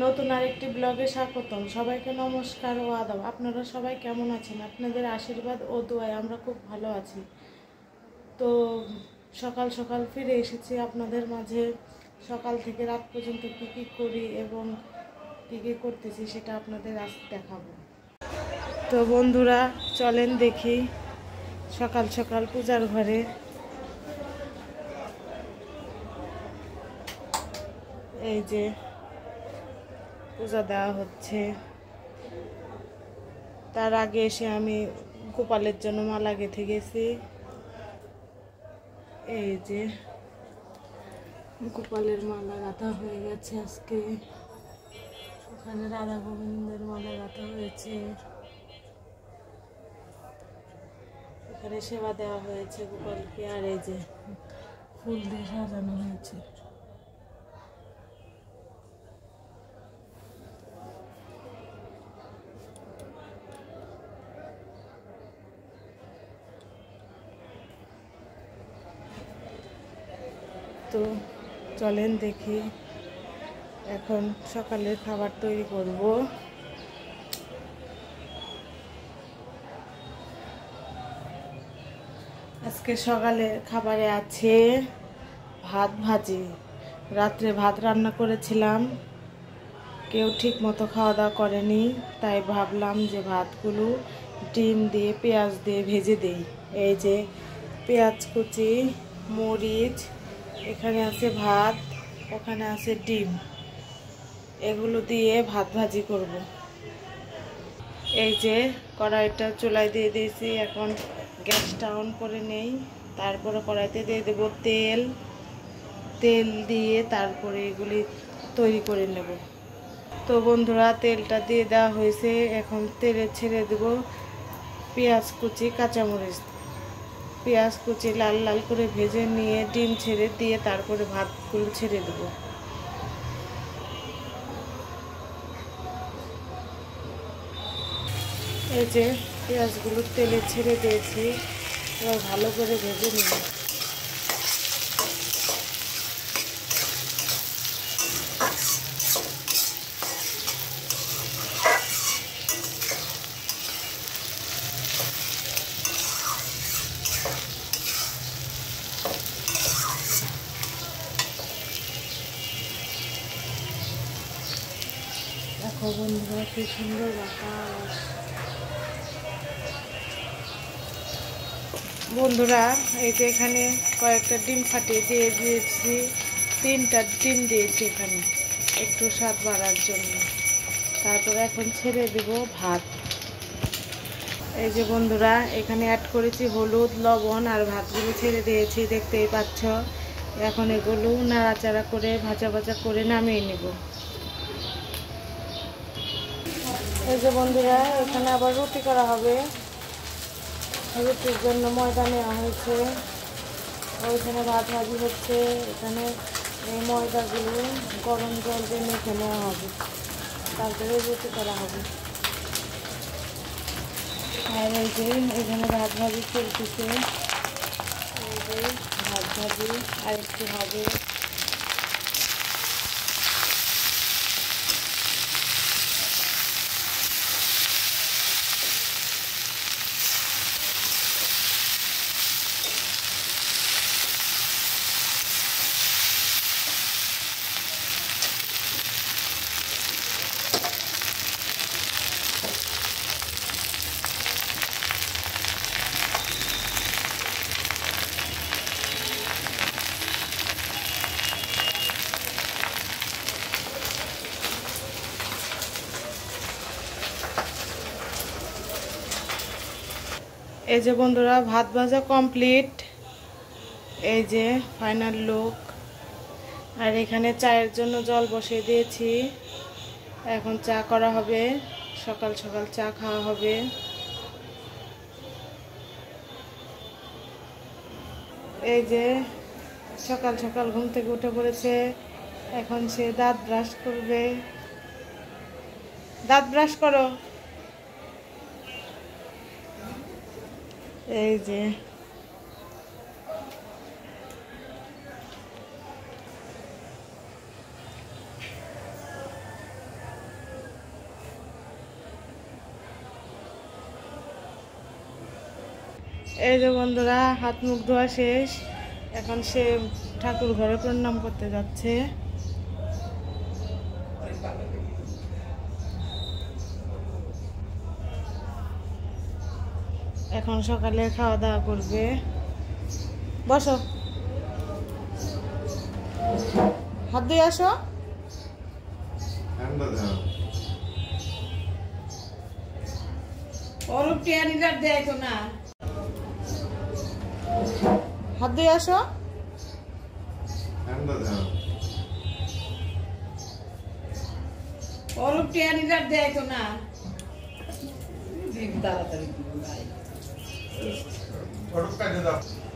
নতুন আরেকটি ব্লগে স্বাগতম। সবাইকে নমস্কার ও আদাব। আপনারা সবাই কেমন আছেন? আপনাদের আশীর্বাদ ও দোয়ায় আমরা খুব ভালো আছি। তো সকাল সকাল ফিরে এসেছি আপনাদের মাঝে। সকাল থেকে রাত পর্যন্ত কী কী করি এবং কী কী করতেছি সেটা আপনাদের আজ দেখাবো। তো বন্ধুরা চলেন দেখি সকাল সকাল পূজার ঘরে। এই যে পূজা দেওয়া হচ্ছে, তার আগে এসে আমি গোপালের জন্য মালা গেঁথে গেছি। এই যে গোপালের মালা গাঁথা হয়ে গেছে আজকে। ওখানে রাধা গোবিন্দের মালা গাঁথা হয়েছে, এখানে সেবা দেওয়া হয়েছে গোপালকে। আর এই যে ফুল দিয়ে সাজানো হয়েছে। তো চলেন দেখি, এখন সকালের খাবার তৈরি করব। আজকে সকালের খাবারে আছে ভাত ভাজি। রাত্রে ভাত রান্না করেছিলাম, কেউ ঠিক মতো খাওয়া দাওয়া করেনি, তাই ভাবলাম যে ভাতগুলো ডিম দিয়ে পেঁয়াজ দিয়ে ভেজে দেই। এই যে পেঁয়াজ কুচি, মরিচ, এখানে আছে ভাত, ওখানে আছে ডিম, এগুলো দিয়ে ভাত ভাজি করব। এই যে কড়াইটা চুলায় দিয়ে দিয়েছি, এখন গ্যাসটা অন করে নেই। তারপরে কড়াইতে দিয়ে দেবো তেল। তেল দিয়ে তারপরে এগুলি তৈরি করে নেব। তো বন্ধুরা তেলটা দিয়ে দেওয়া হয়েছে, এখন তেলে ছেড়ে দেব পেঁয়াজ কুচি, কাঁচামরিচ। পেঁয়াজ কুচি লাল লাল করে ভেজে নিয়ে ডিম ছেড়ে দিয়ে তারপরে ভাতগুলো ছেড়ে দেব। এই যে পেঁয়াজগুলো তেলে ছেড়ে দিয়েছি, এবার ভালো করে ভেজে নেব। দেখো বন্ধুরা কি সুন্দর বাতাস। বন্ধুরা এই যে এখানে কয়েকটা ডিম ফাটিয়ে দিয়ে দিয়েছি, 3টা ডিম দিয়েছি এখানে একটু স্বাদ বাড়ার জন্য। তারপরে এখন ছেড়ে দেব ভাত। এই যে বন্ধুরা এখানে অ্যাড করেছি হলুদ, লবণ আর ভাতগুলো ছেড়ে দিয়েছি, দেখতেই পাচ্ছ। এখন এগুলো নাড়াচাড়া করে ভাজা ভাজা করে নামিয়ে নেব। এই যে বন্ধুরা এখানে আবার রুটি করা হবে, রুটির জন্য ময়দা নেওয়া হয়েছে। ওইখানে ভাত ভাজি হচ্ছে, এখানে এই ময়দাগুলো গরম জল দিয়ে মেখে নেওয়া হবে, তারপরে রুটি করা হবে। আর এই যে এখানে ভাত ভাজি চলতেছে, এই যে ভাত ভাজি আর একটু হবে। এই যে বন্ধুরা ভাত ভাজা কমপ্লিট, এই যে ফাইনাল লুক। আর এখানে চায়ের জন্য জল বসিয়ে দিয়েছি, এখন চা করা হবে, সকাল সকাল চা খাওয়া হবে। এই যে সকাল সকাল ঘুম থেকে উঠে পড়েছে, এখন সে দাঁত ব্রাশ করবে। দাঁত ব্রাশ করো। এই যে এই যে বন্ধুরা, হাত মুখ ধোয়া শেষ, এখন সে ঠাকুর ঘরে প্রণাম করতে যাচ্ছে। এখন সকালে খাওয়া দাওয়া করবে। বসো, হাত ধুয়ে আসো। হাত ধুয়ে আসো।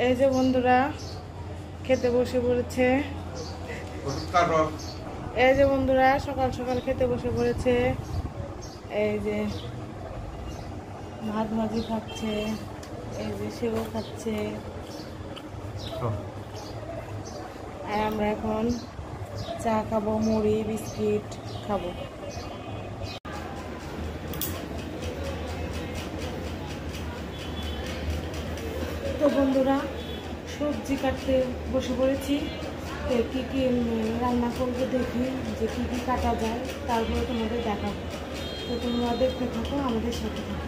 এই যে বন্ধুরা, খেতে বসে পড়েছে। এই যে বন্ধুরা, সকাল সকাল খেতে বসে পড়েছে। এই যে ভাত ভাজি খাচ্ছে, এই যে সেও খাচ্ছে। আর আমরা এখন চা খাবো, মুড়ি বিস্কিট খাবো। তো বন্ধুরা, সবজি কাটতে বসে পড়েছি। তো কী কী রান্না করবো দেখি, যে কী কী কাটা যায়, তারপরে তোমাদের দেখাবো। তো তোমরা দেখতে থাকো, আমাদের সাথে থাকো।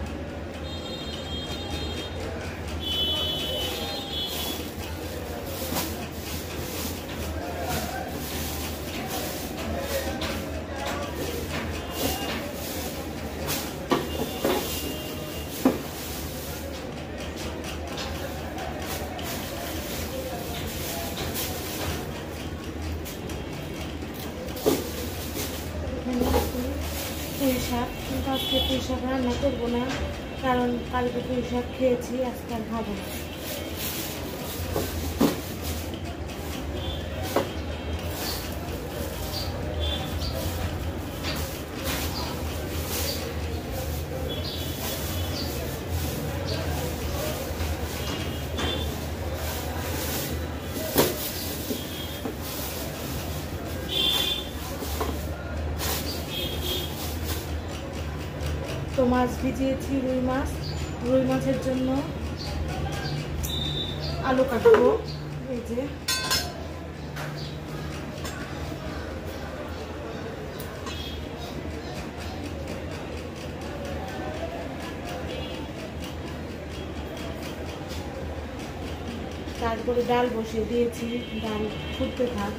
পুঁই শাক, কিন্তু আজকে পুঁই শাক রান্না করবো না, কারণ কালকে পুঁই শাক খেয়েছি, আজকে আর খাবো না। তো মাছ ভিজিয়েছি, রুই মাছের জন্য আলু কাটবো। এই যে তারপরে ডাল বসিয়ে দিয়েছি, ডাল ফুটতে থাক।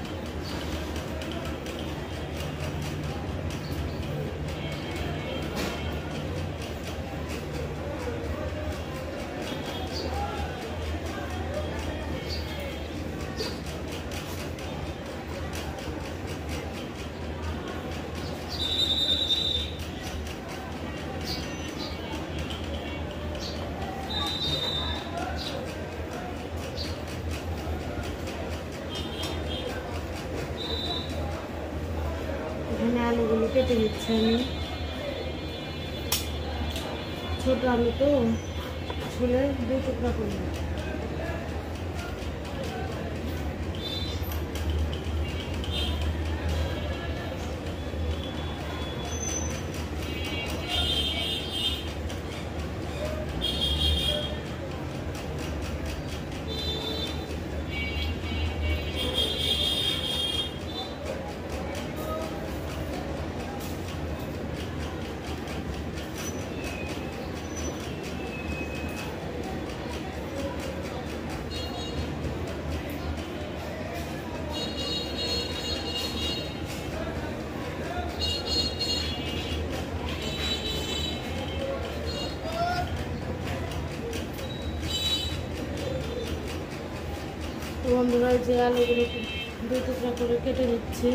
এখানে আলুগুলো কেটে নিচ্ছি আমি। ছোট আলু তো, ছুলে 2 টুকরা করে নিচ্ছি। বন্ধুরা, যে আলুগুলো 2 টুকরা করে কেটে নিচ্ছি।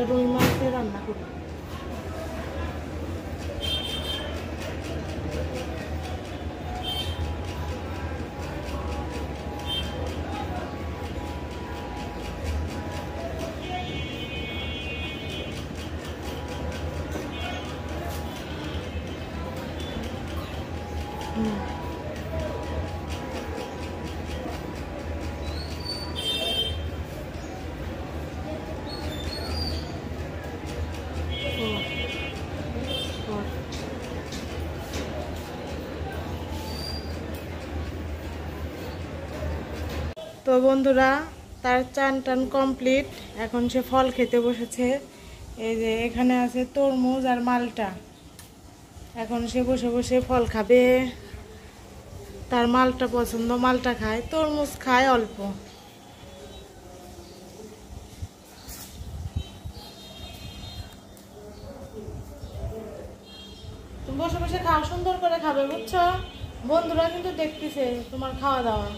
রুই মাছটা রান্না করব। তো বন্ধুরা তার চান টান কমপ্লিট, এখন সে ফল খেতে বসেছে। এই যে এখানে আছে তরমুজ আর মালটা, এখন সে বসে বসে ফল খাবে। তার মালটা পছন্দ, মালটা খায়, তরমুজ খায় অল্প। তুমি বসে বসে খাও, সুন্দর করে খাবে বুঝছো? বন্ধুরা কিন্তু দেখতেছে তোমার খাওয়া দাওয়া।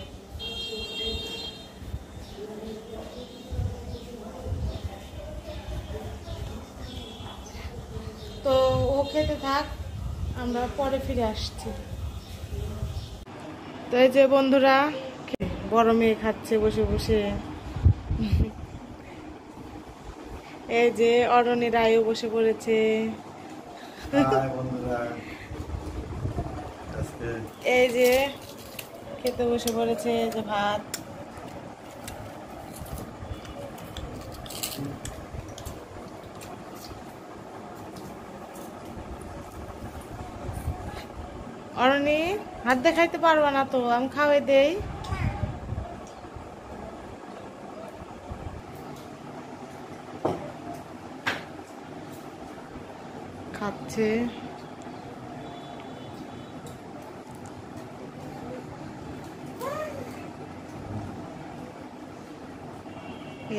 তো ও খেতে থাক, আমরা পরে ফিরে আসছি। তো এই যে বন্ধুরা বড় মেয়ে খাচ্ছে বসে বসে। এই যে অরণি রায়ও বসে পড়েছে। এই যে খেতে বসে পড়েছে, এই যে ভাত। অরণি হাত দেখাইতে পারবা না তো, আমি খাওয়াই দেই। খাচ্ছে।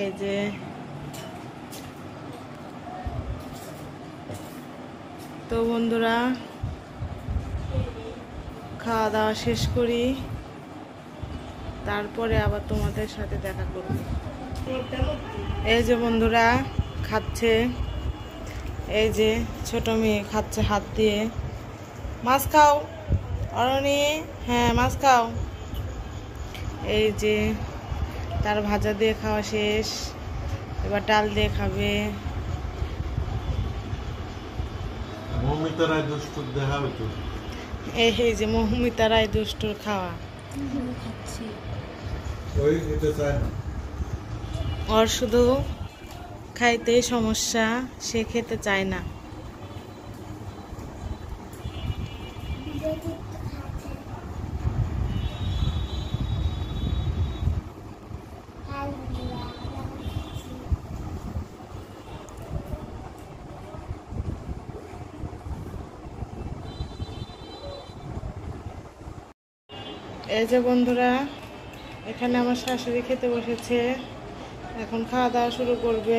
এই যে তো বন্ধুরা খাওয়া দাওয়া শেষ করি, তারপরে আবার তোমাদের সাথে দেখা করব। এই যে বন্ধুরা খাচ্ছে, এই যে ছোট মেয়ে খাচ্ছে হাত দিয়ে। মাছ খাও অরণি, হ্যাঁ মাছ খাও। এই যে তার ভাজা দিয়ে খাওয়া শেষ, এবার ডাল দিয়ে খাবে। এই যে মৌমিতা রায় দুষ্টুর খাওয়া। ওর শুধু খাইতেই সমস্যা, সে খেতে চায় না। এই যে বন্ধুরা এখানে আমার শাশুড়ি খেতে বসেছে, এখন খাওয়া দাওয়া শুরু করবে।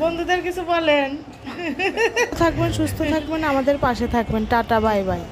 বন্ধুদের কিছু বলেন। থাকবেন, সুস্থ থাকবেন, আমাদের পাশে থাকবেন। Tata, bye bye.